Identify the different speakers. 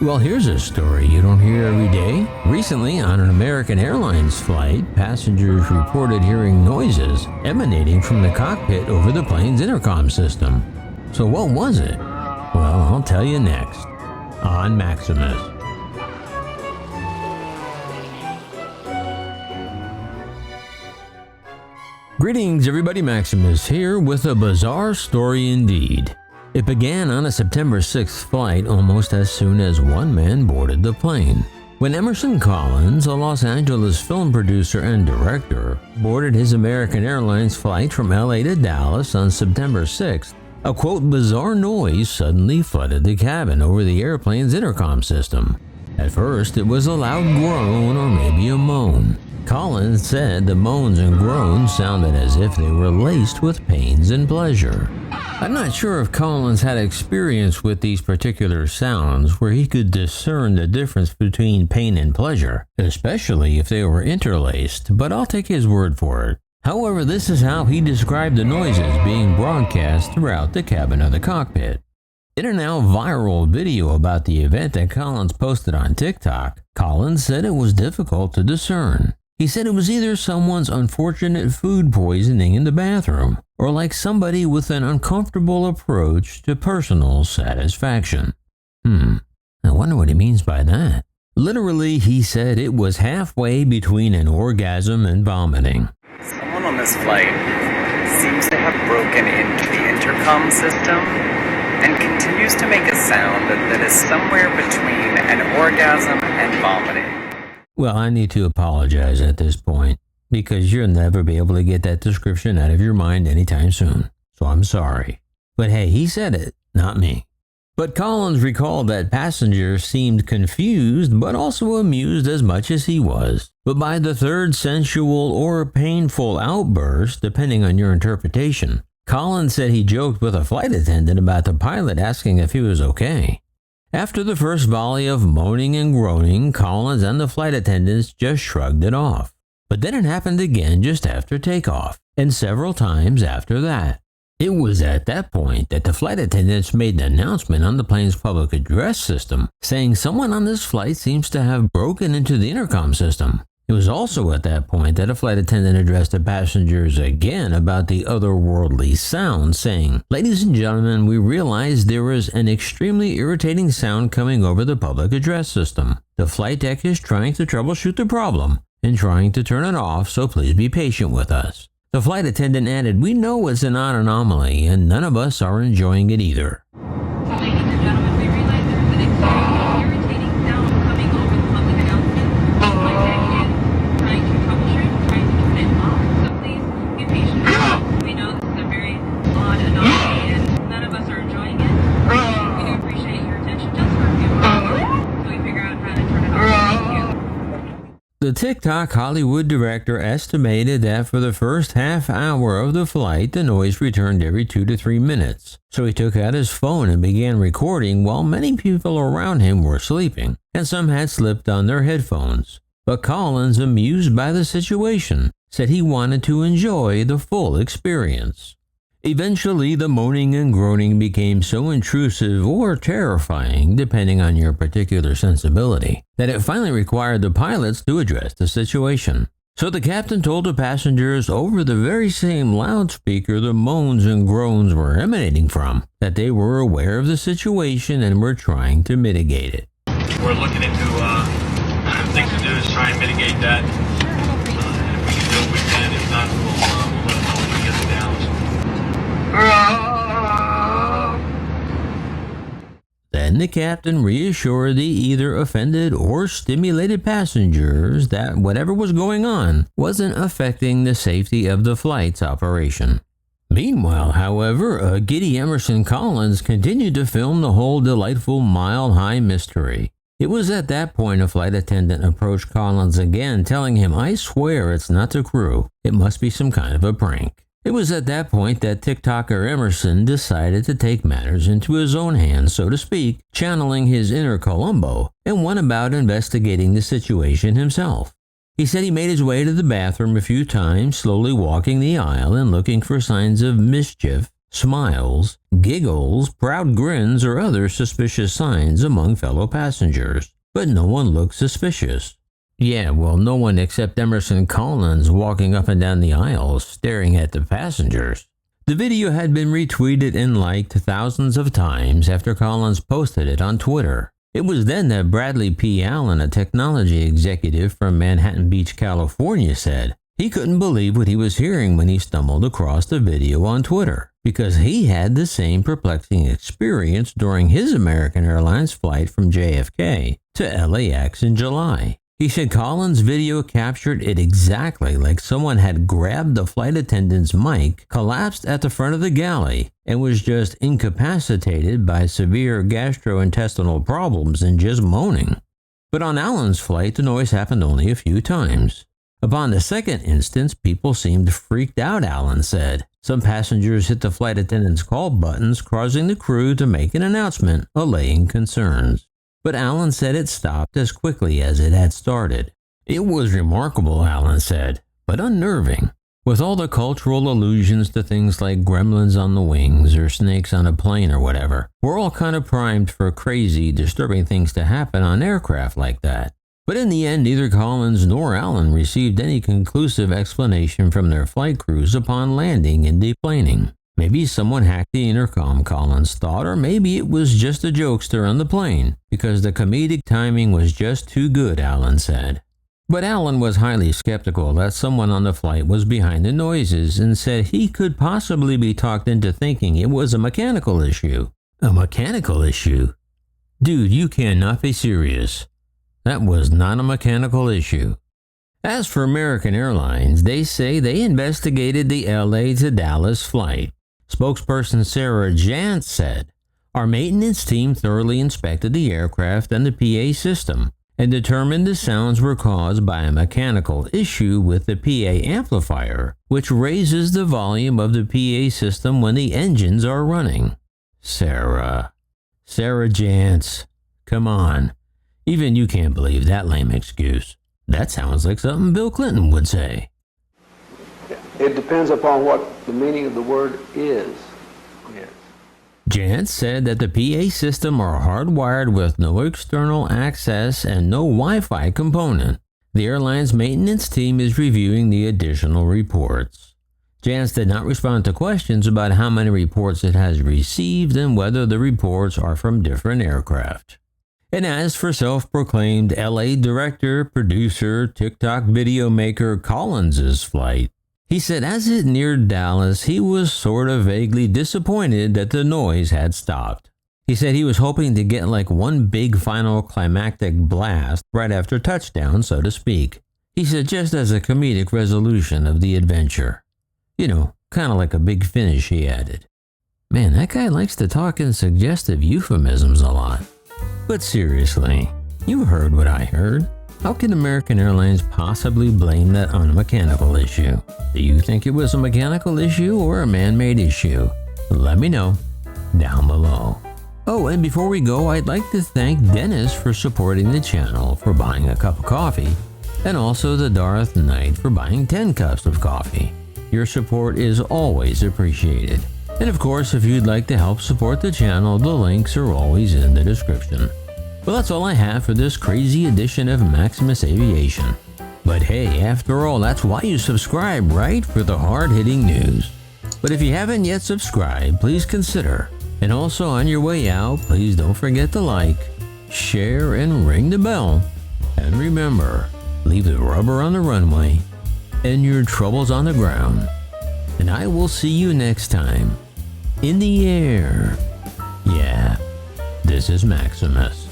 Speaker 1: Well, here's a story you don't hear every day. Recently, on an American Airlines flight, passengers reported hearing noises emanating from the cockpit over the plane's intercom system. So what was it? Well, I'll tell you next on Maximus. Greetings everybody, Maximus here with a bizarre story indeed. It began on a September 6th flight almost as soon as one man boarded the plane. When Emerson Collins, a Los Angeles film producer and director, boarded his American Airlines flight from LA to Dallas on September 6th, a quote bizarre noise suddenly flooded the cabin over the airplane's intercom system. At first it was a loud groan or maybe a moan. Collins said the moans and groans sounded as if they were laced with pains and pleasure. I'm not sure if Collins had experience with these particular sounds where he could discern the difference between pain and pleasure, especially if they were interlaced, but I'll take his word for it. However, this is how he described the noises being broadcast throughout the cabin of the cockpit. In a now viral video about the event that Collins posted on TikTok, Collins said it was difficult to discern. He said it was either someone's unfortunate food poisoning in the bathroom, or like somebody with an uncomfortable approach to personal satisfaction. I wonder what he means by that. Literally, he said it was halfway between an orgasm and vomiting.
Speaker 2: Someone on this flight seems to have broken into the intercom system and continues to make a sound that is somewhere between an orgasm and vomiting.
Speaker 1: Well, I need to apologize at this point, because you'll never be able to get that description out of your mind anytime soon. So I'm sorry. But hey, he said it, not me. But Collins recalled that passengers seemed confused, but also amused as much as he was. But by the third sensual or painful outburst, depending on your interpretation, Collins said he joked with a flight attendant about the pilot asking if he was okay. After the first volley of moaning and groaning, Collins and the flight attendants just shrugged it off. But then it happened again just after takeoff, and several times after that. It was at that point that the flight attendants made an announcement on the plane's public address system, saying someone on this flight seems to have broken into the intercom system. It was also at that point that a flight attendant addressed the passengers again about the otherworldly sound, saying, "Ladies and gentlemen, we realize there is an extremely irritating sound coming over the public address system. The flight deck is trying to troubleshoot the problem and trying to turn it off, so please be patient with us." The flight attendant added, "We know it's an odd anomaly and none of us are enjoying it either."
Speaker 3: Ladies and gentlemen, we realize there is an extremely irritating sound coming over the public announcement. The flight deck is trying to troubleshoot, trying to turn it off, so please be patient with us. We know this is a very odd anomaly and none of us are enjoying it. We do appreciate your attention just for a few moments so we figure out how to turn it off. Thank you.
Speaker 1: The TikTok Hollywood director estimated that for the first half hour of the flight, the noise returned every 2 to 3 minutes. So he took out his phone and began recording while many people around him were sleeping, and some had slipped on their headphones. But Collins, amused by the situation, said he wanted to enjoy the full experience. Eventually, the moaning and groaning became so intrusive or terrifying, depending on your particular sensibility, that it finally required the pilots to address the situation. So the captain told the passengers over the very same loudspeaker the moans and groans were emanating from that they were aware of the situation and were trying to mitigate it.
Speaker 4: We're looking into things to do is try and mitigate that. If we can do it, we can. If not, we'll let them know when we get it down.
Speaker 1: Then the captain reassured the either offended or stimulated passengers that whatever was going on wasn't affecting the safety of the flight's operation. Meanwhile, however, a giddy Emerson Collins continued to film the whole delightful mile-high mystery. It was at that point a flight attendant approached Collins again, telling him, "I swear it's not the crew. It must be some kind of a prank." It was at that point that TikToker Emerson decided to take matters into his own hands, so to speak, channeling his inner Columbo, and went about investigating the situation himself. He said he made his way to the bathroom a few times, slowly walking the aisle and looking for signs of mischief, smiles, giggles, proud grins, or other suspicious signs among fellow passengers, but no one looked suspicious. Yeah, well, no one except Emerson Collins walking up and down the aisles staring at the passengers. The video had been retweeted and liked thousands of times after Collins posted it on Twitter. It was then that Bradley P. Allen, a technology executive from Manhattan Beach, California, said he couldn't believe what he was hearing when he stumbled across the video on Twitter, because he had the same perplexing experience during his American Airlines flight from JFK to LAX in July. He said Collins' video captured it exactly like someone had grabbed the flight attendant's mic, collapsed at the front of the galley, and was just incapacitated by severe gastrointestinal problems and just moaning. But on Allen's flight, the noise happened only a few times. Upon the second instance, people seemed freaked out, Allen said. Some passengers hit the flight attendant's call buttons, causing the crew to make an announcement, allaying concerns. But Allen said it stopped as quickly as it had started. It was remarkable, Allen said, but unnerving. With all the cultural allusions to things like gremlins on the wings or snakes on a plane or whatever, we're all kind of primed for crazy, disturbing things to happen on aircraft like that. But in the end, neither Collins nor Allen received any conclusive explanation from their flight crews upon landing and deplaning. Maybe someone hacked the intercom, Collins thought, or maybe it was just a jokester on the plane, because the comedic timing was just too good, Allen said. But Allen was highly skeptical that someone on the flight was behind the noises and said he could possibly be talked into thinking it was a mechanical issue. A mechanical issue? Dude, you cannot be serious. That was not a mechanical issue. As for American Airlines, they say they investigated the LA to Dallas flight. Spokesperson Sarah Jantz said, "Our maintenance team thoroughly inspected the aircraft and the PA system and determined the sounds were caused by a mechanical issue with the PA amplifier, which raises the volume of the PA system when the engines are running." Sarah Jantz, come on. Even you can't believe that lame excuse. That sounds like something Bill Clinton would say.
Speaker 5: It depends upon what the meaning of the word is. Yes.
Speaker 1: Jantz said that the PA system are hardwired with no external access and no Wi-Fi component. The airline's maintenance team is reviewing the additional reports. Jantz did not respond to questions about how many reports it has received and whether the reports are from different aircraft. And as for self-proclaimed LA director, producer, TikTok video maker Collins' flight, he said as it neared Dallas, he was sort of vaguely disappointed that the noise had stopped. He said he was hoping to get like one big final climactic blast right after touchdown, so to speak. He said just as a comedic resolution of the adventure. You know, kind of like a big finish, he added. Man, that guy likes to talk in suggestive euphemisms a lot. But seriously, you heard what I heard. How can American Airlines possibly blame that on a mechanical issue? Do you think it was a mechanical issue or a man-made issue? Let me know down below. Oh, and before we go, I'd like to thank Dennis for supporting the channel for buying a cup of coffee, and also the Darth Knight for buying 10 cups of coffee. Your support is always appreciated. And of course, if you'd like to help support the channel, the links are always in the description. Well, that's all I have for this crazy edition of Maximus Aviation. But hey, after all, that's why you subscribe, right? For the hard-hitting news. But if you haven't yet subscribed, please consider. And also on your way out, please don't forget to like, share, and ring the bell. And remember, leave the rubber on the runway and your troubles on the ground. And I will see you next time in the air. Yeah, this is Maximus.